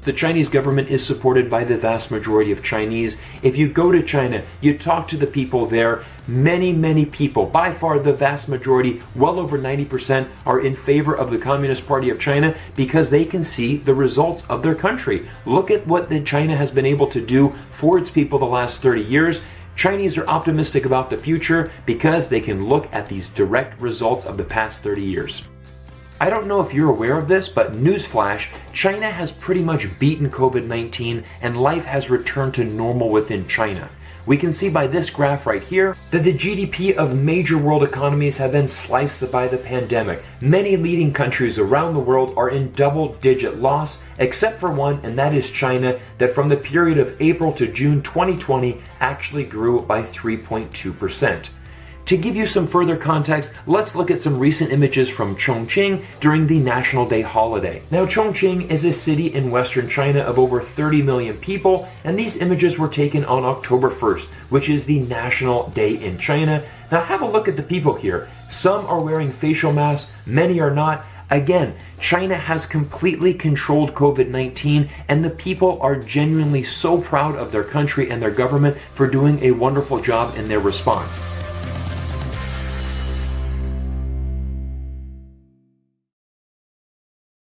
The Chinese government is supported by the vast majority of Chinese. If you go to China, you talk to the people there, many people, by far the vast majority, well over 90%, are in favor of the Communist Party of China because they can see the results of their country. Look at what China has been able to do for its people the last 30 years. Chinese are optimistic about the future because they can look at these direct results of the past 30 years. I don't know if you're aware of this, but newsflash, China has pretty much beaten COVID-19 and life has returned to normal within China. We can see by this graph right here that the GDP of major world economies have been sliced by the pandemic. Many leading countries around the world are in double-digit loss, except for one, and that is China, that from the period of April to June 2020 actually grew by 3.2%. To give you some further context, let's look at some recent images from Chongqing during the National Day holiday. Now, Chongqing is a city in western China of over 30 million people, and these images were taken on October 1st, which is the National Day in China. Now, have a look at the people here. Some are wearing facial masks, many are not. Again, China has completely controlled COVID-19, and the people are genuinely so proud of their country and their government for doing a wonderful job in their response.